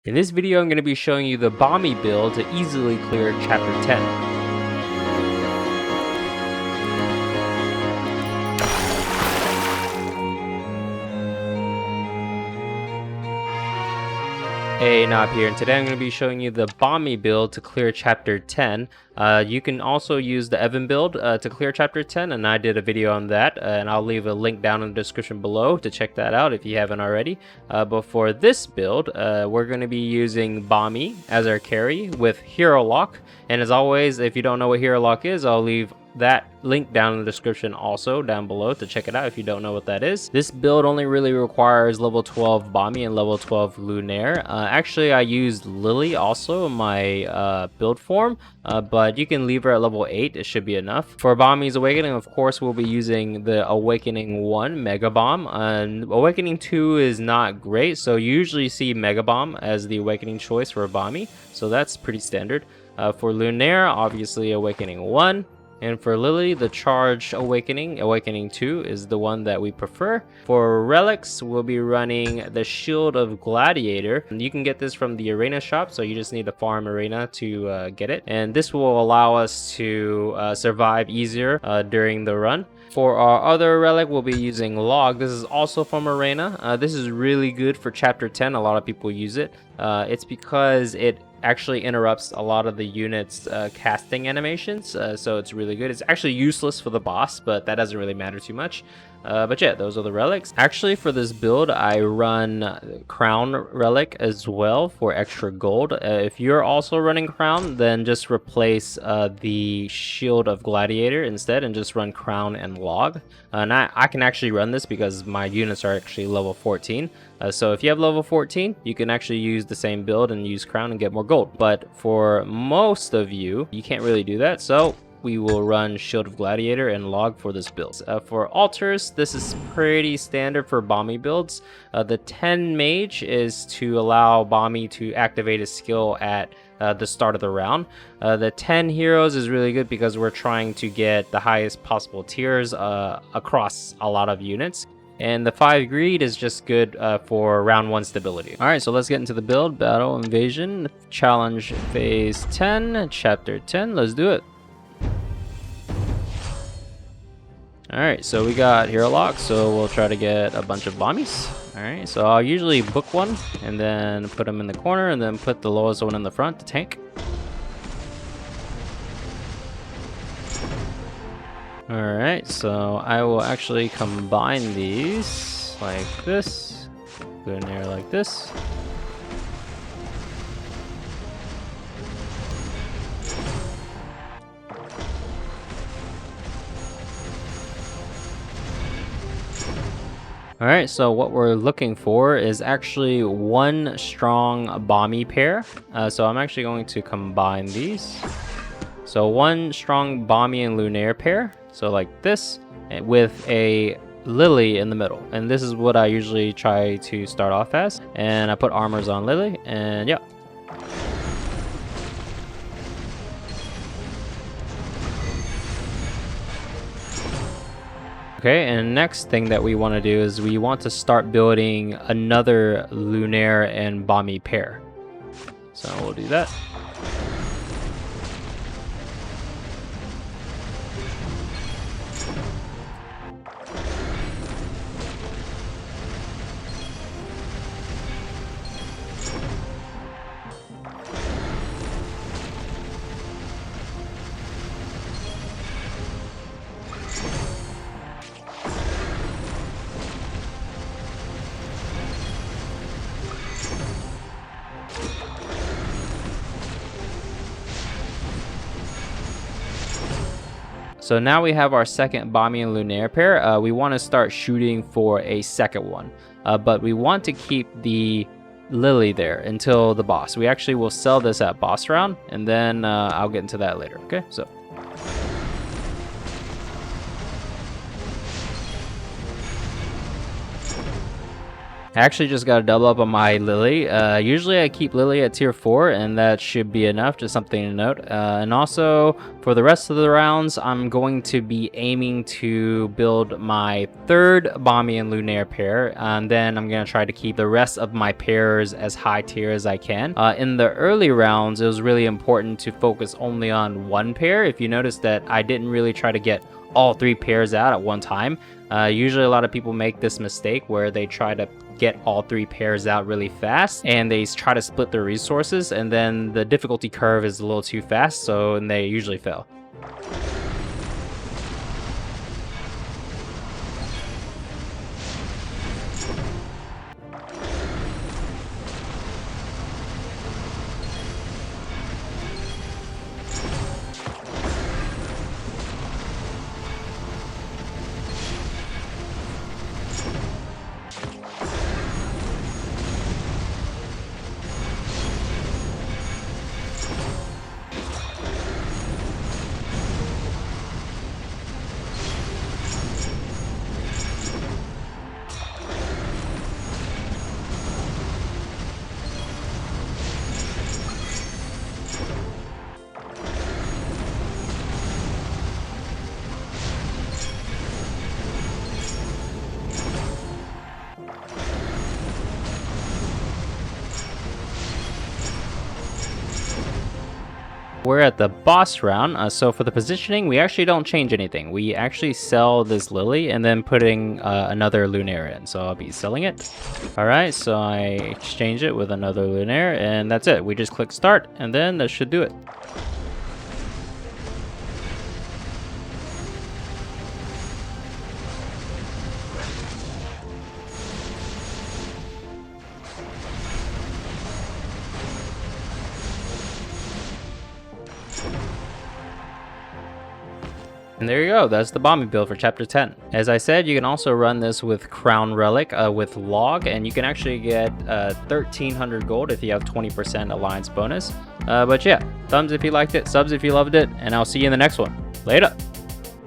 In this video, I'm going to be showing you the Bombie build to easily clear Chapter 10. Hey, Nob here, and today I'm going to be showing you the Bombie build to clear Chapter 10. You can also use the Evan build to clear Chapter 10, and I did a video on that, and I'll leave a link down in the description below to check that out if you haven't already. But for this build, we're going to be using Bombie as our carry with Hero Lock, and as always, if you don't know what Hero Lock is, I'll leave that link down in the description also down below to check it out if you don't know what that is. This build only really requires level 12 Bombie and level 12 Lunaire. Actually, I used Lily also in my build form, but you can leave her at level 8. It should be enough. For Bombie's Awakening, of course, we'll be using the Awakening 1 Mega Bomb. Awakening 2 is not great, so you usually see Mega Bomb as the Awakening choice for Bombie, so that's pretty standard. For Lunaire, obviously Awakening 1. And for Lily, the Charged Awakening, Awakening 2 is the one that we prefer. For Relics, we'll be running the Shield of Gladiator. You can get this from the Arena shop, so you just need to farm Arena to get it. And this will allow us to survive easier during the run. For our other relic, we'll be using Log. This is also from Arena. This is really good for Chapter 10. A lot of people use it. It's because it actually interrupts a lot of the units casting animations, so it's really good. It's actually useless for the boss, but that doesn't really matter too much. But yeah, those are the relics. Actually, for this build, I run Crown Relic as well for extra gold. If you're also running Crown, then just replace the Shield of Gladiator instead and just run Crown and Log. And I can actually run this because my units are actually level 14. So if you have level 14, you can actually use the same build and use Crown and get more gold. But for most of you, you can't really do that. So we will run Shield of Gladiator and Log for this build. For altars, this is pretty standard for Bombie builds. The 10 Mage is to allow Bombie to activate his skill at the start of the round. The 10 Heroes is really good because we're trying to get the highest possible tiers across a lot of units. And the 5 Greed is just good for round 1 stability. Alright, so let's get into the build. Battle Invasion, Challenge Phase 10, Chapter 10. Let's do it. Alright, so we got Hero Lock, so we'll try to get a bunch of Bombies. Alright, so I'll usually book one, and then put them in the corner, and then put the lowest one in the front to tank. Alright, so I will actually combine these like this, go in there like this. Alright, so what we're looking for is actually one strong Bombie pair. So I'm actually going to combine these. So one strong Bombie and Lunaire pair, so like this, with a Lily in the middle. And this is what I usually try to start off as. And I put armors on Lily, and yeah. Okay, and next thing that we want to do is we want to start building another Lunaire and Bombie pair. So we'll do that. So now we have our second Bombie and Lunaire pair. We want to start shooting for a second one, but we want to keep the Lily there until the boss. We actually will sell this at boss round, and then I'll get into that later. Okay, so. I actually just got to double up on my Lily. Usually I keep Lily at tier 4, and that should be enough, just something to note. And also, for the rest of the rounds, I'm going to be aiming to build my 3rd Bombie and Lunaire pair, and then I'm going to try to keep the rest of my pairs as high tier as I can. In the early rounds, it was really important to focus only on one pair. If you notice that I didn't really try to get all 3 pairs out at one time. Usually a lot of people make this mistake where they try to get all 3 pairs out really fast, and they try to split their resources, and then the difficulty curve is a little too fast, and they usually fail. We're at the boss round, so for the positioning, we actually don't change anything. We actually sell this Lily and then putting another Lunaire in, so I'll be selling it. Alright, so I exchange it with another Lunaire, and that's it. We just click start, and then that should do it. And there you go, that's the Bombie build for chapter 10. As I said, you can also run this with Crown Relic with Log, and you can actually get 1300 gold if you have 20% alliance bonus. But yeah, thumbs if you liked it, subs if you loved it, and I'll see you in the next one. Later!